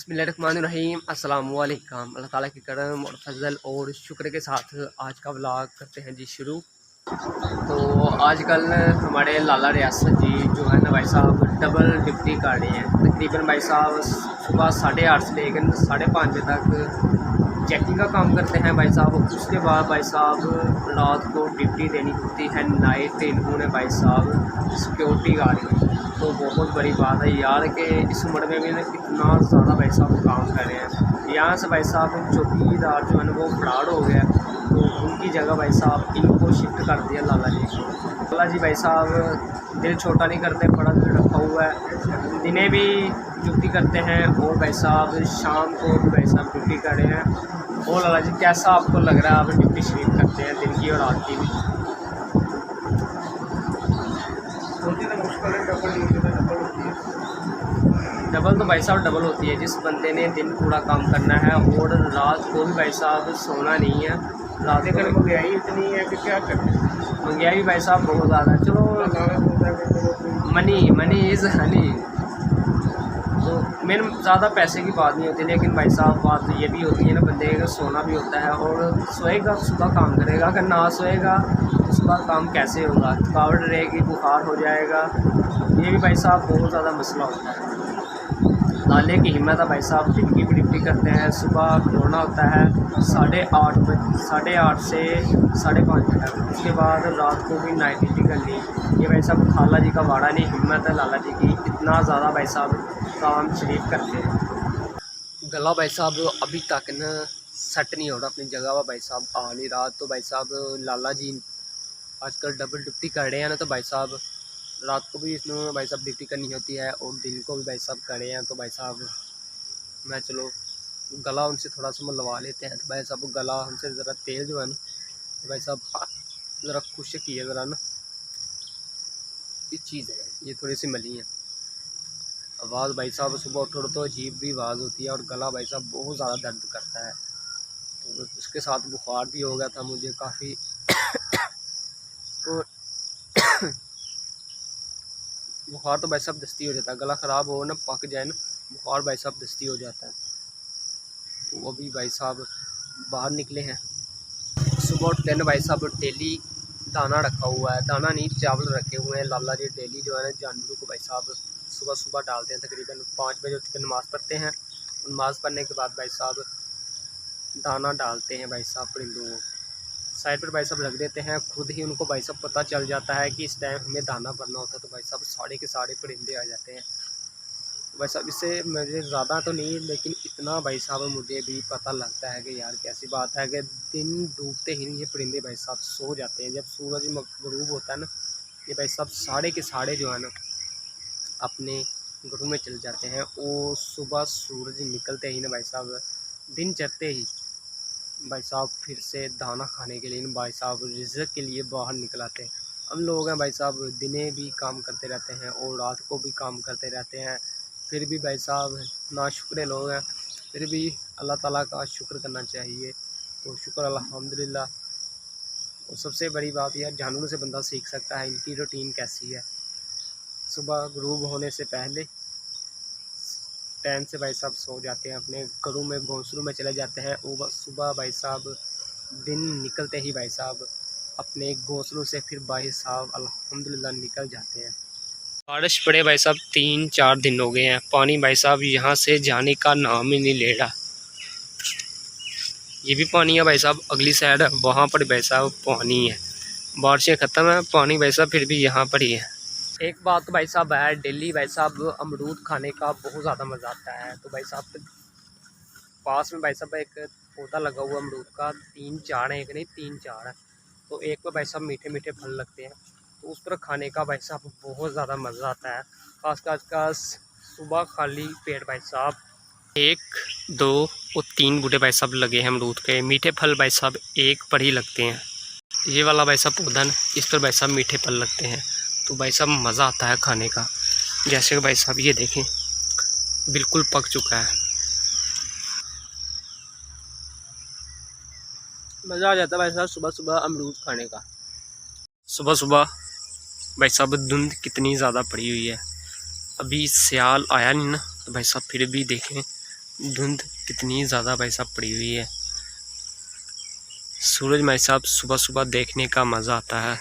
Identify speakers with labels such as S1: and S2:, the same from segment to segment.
S1: बिस्मिल्लाहिर्रहमानिर्रहीम अस्सलाम वालेकुम। अल्लाह ताला की करम और फजल और शुक्र के साथ आज का व्लॉग करते हैं जी शुरू। तो आजकल हमारे लाला रियासत जी जो है ना भाई साहब डबल ड्यूटी कर रहे हैं। तकरीबन भाई साहब सुबह 8:30 से लेकर 5:30 बजे तक चेकिंग का काम करते हैं भाई साहब। उसके बाद भाई साहब रात को ड्यूटी देनी होती है नाइट। इन्होंने भाई साहब सिक्योरिटी गार्ड में, तो बहुत बड़ी बात है यार कि इस उम्र में भी इतना ज़्यादा भाई साहब काम कर रहे हैं। यहाँ से भाई साहब चौकीदार जो है ना वो फरार हो गया, तो उनकी जगह भाई साहब इनको शिफ्ट कर दिया लाला जी को। लाला जी भाई साहब दिल छोटा नहीं करते, बड़ा दिल रखा हुआ है। दिने भी ड्यूटी करते हैं और भाई साहब शाम को भी भाई साहब ड्यूटी कर रहे हैं। और लाला जी कैसा आपको लग रहा है, आप ड्यूटी शरीफ करते हैं दिन की और रात की भी? डबल तो भाई साहब डबल होती है। जिस बंदे ने दिन पूरा काम करना है और रात को भी भाई साहब सोना नहीं है। रात को
S2: महंगाई इतनी है कि क्या करें।
S1: महंगाई भाई साहब बहुत ज़्यादा है। चलो मनी इज़ हनी, तो मेन ज़्यादा पैसे की बात नहीं होती, लेकिन भाई साहब बात ये भी होती है ना, बंदे का सोना भी होता है। और सोएगा तो सुबह काम करेगा, अगर ना सोएगा तो सुबह काम कैसे होगा? थकावट रहेगी, बुखार हो जाएगा। ये भी भाई साहब बहुत ज़्यादा मसला होता है। लाले की हिम्मत है भाई साहब, दिन की ड्यूटी करते हैं। सुबह खिलौना होता है 8:30 से 5:30 बजे तक। उसके बाद रात को भी नाइट ड्यूटी करनी। ये भाई साहब खाला जी का वाड़ा नहीं, हिम्मत है लाला जी की, इतना ज़्यादा भाई साहब काम शरीफ करते हैं। गला भाई साहब अभी तक न सेट नहीं हो रहा अपनी जगह पर भाई साहब आ नहीं रहा। तो भाई साहब लाला जी आजकल डबल ड्यूटी कर रहे हैं ना, तो भाई साहब रात को भी इसमें भाई साहब ड्यूटी करनी होती है और दिन को भी भाई साहब कर रहे हैं। तो भाई साहब मैं चलो गला उनसे थोड़ा सा मनवा लेते हैं। तो भाई साहब गला हमसे ज़रा तेल जो है ना, तो भाई साहब ज़रा खुश किए ज़रा ना, ये चीज़ है ये थोड़ी सी मली है। आवाज़ भाई साहब सुबह उठो तो अजीब भी आवाज़ होती है और गला भाई साहब बहुत ज़्यादा दर्द करता है। तो उसके साथ बुखार भी हो गया था मुझे काफ़ी। और बुखार तो भाई साहब दस्ती हो जाता है, गला ख़राब हो ना पक जाए ना, बुखार भाई साहब दस्ती हो जाता है। तो अभी भाई साहब बाहर निकले हैं। सुबह उठते ना भाई साहब डेली दाना रखा हुआ है, दाना नहीं चावल रखे हुए हैं। लाला जी डेली जो है ना जानवरों को भाई साहब सुबह सुबह डालते हैं। तकरीबन 5 बजे उठ कर नमाज़ पढ़ते हैं। नमाज़ पढ़ने के बाद भाई साहब दाना डालते हैं भाई साहब परिंदों को। साइड पर भाई साहब रख देते हैं, खुद ही उनको भाई साहब पता चल जाता है कि इस टाइम हमें दाना भरना होता है। तो भाई साहब सारे के सारे परिंदे आ जाते हैं। भाई साहब इससे मुझे ज़्यादा तो नहीं, लेकिन इतना भाई साहब मुझे भी पता लगता है कि यार कैसी बात है कि दिन डूबते ही ये परिंदे भाई साहब सो जाते हैं। जब सूरज गरूब होता है ना, ये भाई साहब सारे के सारे जो है ना अपने घरों में चल जाते हैं। और सुबह सूरज निकलते ही ना भाई साहब दिन चढ़ते ही भाई साहब फिर से दाना खाने के लिए भाई साहब रिज़्क़ के लिए बाहर निकल आते हैं। हम लोग हैं भाई साहब दिने भी काम करते रहते हैं और रात को भी काम करते रहते हैं, फिर भी भाई साहब नाशुक्र लोग हैं। फिर भी अल्लाह ताला का शुक्र करना चाहिए, तो शुक्र अल्हम्दुलिल्लाह। और सबसे बड़ी बात यह जानवरों से बंदा सीख सकता है इनकी रूटीन कैसी है। सुबह गुरूब होने से पहले टाइम से भाई साहब सो जाते हैं, अपने घरों में घोंसलों में चले जाते हैं। और सुबह भाई साहब दिन निकलते ही भाई साहब अपने घोंसलों से फिर भाई साहब अल्हम्दुलिल्लाह निकल जाते हैं। बारिश पड़े भाई साहब 3-4 दिन हो गए हैं, पानी भाई साहब यहाँ से जाने का नाम ही नहीं ले रहा। ये भी पानी है भाई साहब, अगली साइड वहाँ पर भाई साहब पानी है। बारिशें ख़त्म है, पानी भाई साहब फिर भी यहाँ पर ही है। एक बात तो भाई साहब है, डेली भाई साहब अमरूद खाने का बहुत ज़्यादा मज़ा आता है। तो भाई साहब पास में भाई साहब एक पौधा लगा हुआ अमरूद का, 3-4 है, एक नहीं 3-4 है। तो एक पर भाई साहब मीठे मीठे फल लगते हैं, तो उस पर खाने का भाई साहब बहुत ज़्यादा मज़ा आता है। खास सुबह खाली पेट भाई साहब 1, 2 और 3 बूटे भाई साहब लगे हैं अमरूद के। मीठे फल भाई साहब एक पर ही लगते हैं। ये वाला भाई साहब पौधा इस पर भाई साहब मीठे फल लगते हैं, तो भाई साहब मज़ा आता है खाने का। जैसे कि भाई साहब ये देखें बिल्कुल पक चुका है, मज़ा आ जाता है भाई साहब सुबह सुबह अमरूद खाने का। सुबह सुबह भाई साहब धुंध कितनी ज़्यादा पड़ी हुई है, अभी सियाल आया नहीं ना, तो भाई साहब फिर भी देखें धुंध कितनी ज़्यादा भाई साहब पड़ी हुई है। सूरज भाई साहब सुबह सुबह देखने का मज़ा आता है,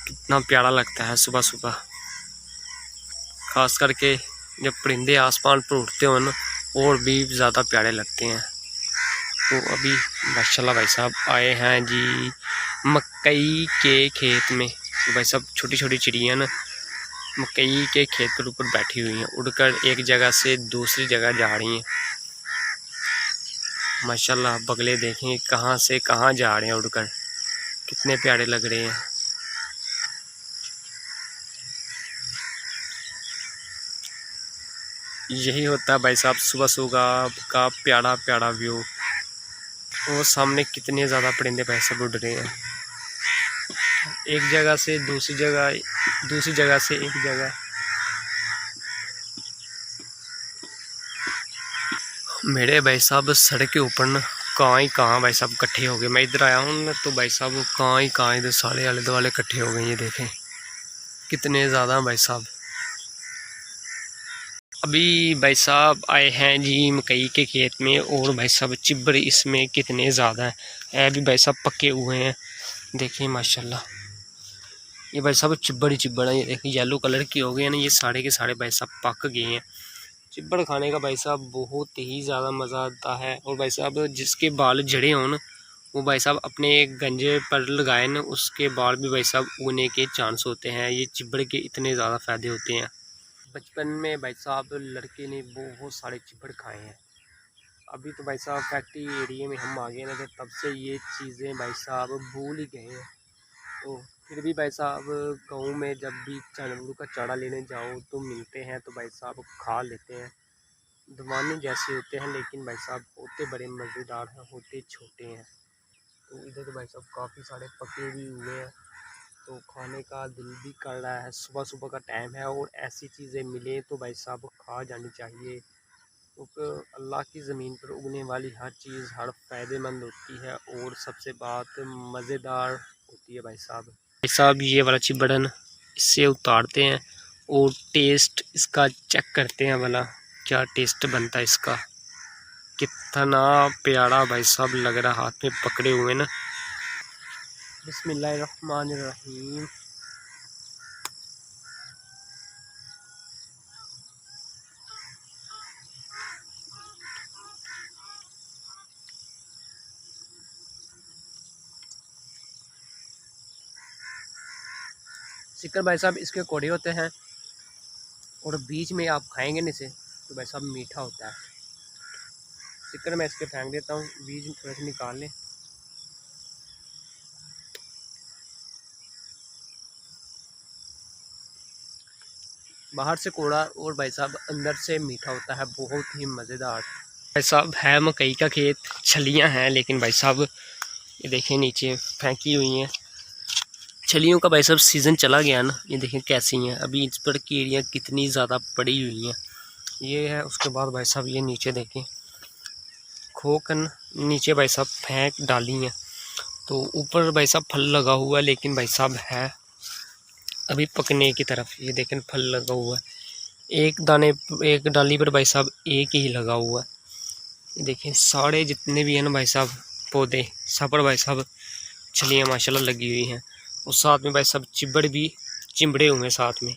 S1: कितना प्यारा लगता है सुबह सुबह, खास करके जब परिंदे आसमान पर उड़ते हो ना, और भी ज़्यादा प्यारे लगते हैं। तो अभी माशाल्लाह भाई साहब आए हैं जी मकई के खेत में। तो भाई साहब छोटी छोटी चिड़ियाँ ना मकई के खेत पर ऊपर बैठी हुई हैं, उड़कर एक जगह से दूसरी जगह जा रही हैं। माशाल्लाह बगले देखें कहाँ से कहाँ जा रहे हैं उड़कर, कितने प्यारे लग रहे हैं। यही होता है भाई साहब सुबह सुबह का प्यारा प्यारा व्यू। वो सामने कितने ज़्यादा परिंदे भाई साहब उड़ रहे हैं, एक जगह से दूसरी जगह, दूसरी जगह से एक जगह। मेरे भाई साहब सड़क के ऊपर ना कहाँ भाई साहब इकट्ठे हो गए। मैं इधर आया हूँ ना तो भाई साहब कहाँ इधर सारे आले दुआले इकट्ठे हो गए। ये देखें कितने ज़्यादा भाई साहब। अभी भाई साहब आए हैं जी मकई के खेत में, और भाई साहब चिब्बर इसमें कितने ज़्यादा हैं, अभी भाई साहब पके हुए हैं। देखिए माशाल्लाह ये भाई साहब चिब्बड़ ही चिब्बड़ है। ये देखिए येलो कलर की हो गई है ना, ये सारे के सारे भाई साहब पक गए हैं। चिब्बड़ खाने का भाई साहब बहुत ही ज़्यादा मज़ा आता है। और भाई साहब जिसके बाल झड़े हों ना, वो भाई साहब अपने गंजे पर लगाए ना, उसके बाल भी भाई साहब उगने के चांस होते हैं। ये चिब्बड़ के इतने ज़्यादा फ़ायदे होते हैं। बचपन में भाई साहब लड़के ने बहुत सारे चिब्बड़ खाए हैं। अभी तो भाई साहब फैक्ट्री एरिया में हम आ गए ना, तो तब से ये चीज़ें भाई साहब भूल ही गए हैं। तो फिर भी भाई साहब गाँव में जब भी जानवरों का चारा लेने जाओ तो मिलते हैं, तो भाई साहब खा लेते हैं। दवाने जैसे होते हैं, लेकिन भाई साहब होते बड़े मज़ेदार हैं, होते छोटे हैं। तो इधर तो भाई साहब काफ़ी सारे पके भी हुए हैं, तो खाने का दिल भी कर रहा है। सुबह सुबह का टाइम है और ऐसी चीज़ें मिले तो भाई साहब खा जानी चाहिए, क्योंकि अल्लाह की ज़मीन पर उगने वाली हर चीज़ हर फ़ायदेमंद होती है, और सबसे बात मज़ेदार होती है भाई साहब। भाई साहब ये वाला चिब्बड़न इससे उतारते हैं और टेस्ट इसका चेक करते हैं, भला क्या टेस्ट बनता है इसका। कितना प्यारा भाई साहब लग रहा हाथ में पकड़े हुए ना। बिस्मिल्लाहिर्रहमानिर्रहीम। सिक्कर भाई साहब इसके कोड़े होते हैं, और बीच में आप खाएंगे ना इसे तो भाई साहब मीठा होता है। सिक्कर मैं इसके फेंक देता हूँ, बीज थोड़े से निकाल लें। बाहर से कोड़ा और भाई साहब अंदर से मीठा होता है, बहुत ही मज़ेदार। भाई साहब है मकई का खेत, छलियाँ हैं, लेकिन भाई साहब ये देखें नीचे फेंकी हुई हैं छलियों का। भाई साहब सीज़न चला गया ना, ये देखें कैसी हैं। अभी इस पर कीड़ियाँ कितनी ज़्यादा पड़ी हुई हैं। ये है, उसके बाद भाई साहब ये नीचे देखें खोकन नीचे भाई साहब फेंक डाली हैं, तो ऊपर भाई साहब फल लगा हुआ है, लेकिन भाई साहब है अभी पकने की तरफ। ये देखें फल लगा हुआ है, एक दाने एक डाली पर भाई साहब एक ही लगा हुआ है। ये देखें सारे जितने भी हैं ना भाई साहब पौधे, सब पर भाई साहब छलियाँ माशाल्लाह लगी हुई हैं। और साथ में भाई साहब चिब्बड़ भी चिंबड़े हुए हैं साथ में।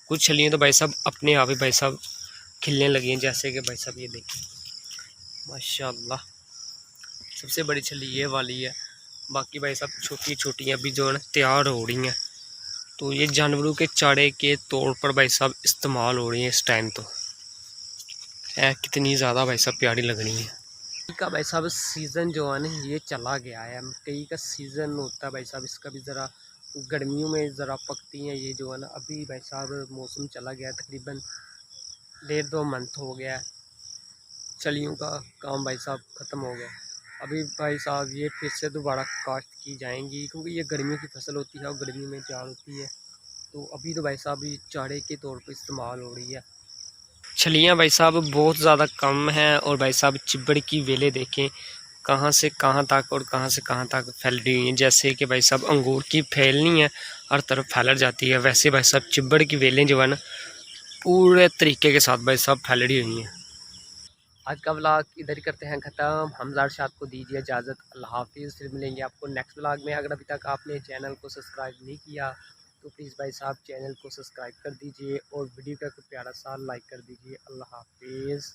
S1: कुछ छलियाँ तो भाई साहब अपने आप ही भाई साहब खिलने लगी हैं, जैसे कि भाई साहब ये देखें माशाल्लाह सबसे बड़ी छली ये वाली है। बाकी भाई साहब छोटी छोटी अभी जो है तैयार हो रही हैं, तो ये जानवरों के चारे के तौर पर भाई साहब इस्तेमाल हो रही है इस टाइम। तो है कितनी ज़्यादा भाई साहब प्यारी लग रही है। मकई का भाई साहब सीज़न जो है ना ये चला गया है। मकई का सीज़न होता है भाई साहब, इसका भी ज़रा गर्मियों में ज़रा पकती हैं ये जो है ना। अभी भाई साहब मौसम चला गया, तकरीबन 1.5-2 मंथ हो गया है। चलियों का काम भाई साहब ख़त्म हो गया। अभी भाई साहब ये फिर से दोबारा काश्त की जाएंगी, क्योंकि ये गर्मियों की फसल होती है और गर्मियों में तैयार होती है। तो अभी तो भाई साहब ये चारे के तौर पर इस्तेमाल हो रही है। छलियाँ भाई साहब बहुत ज़्यादा कम हैं, और भाई साहब चिब्बड़ की वेलें देखें कहाँ से कहाँ तक और कहाँ से कहाँ तक फैल रही हुई हैं। जैसे कि भाई साहब अंगूर की फैलनी है हर तरफ फैल जाती है, वैसे भाई साहब चिब्बड़ की वेलें जो है ना पूरे तरीके के साथ भाई साहब फैल रही हुई हैं। आज का व्लॉग इधर ही करते हैं ख़त्म। हमजा अरशाद को दीजिए इजाज़त। अल्लाह हाफिज़। फिर मिलेंगे आपको नेक्स्ट व्लॉग में। अगर अभी तक आपने चैनल को सब्सक्राइब नहीं किया तो प्लीज़ भाई साहब चैनल को सब्सक्राइब कर दीजिए और वीडियो का एक प्यारा सा लाइक कर दीजिए। अल्लाह हाफिज़।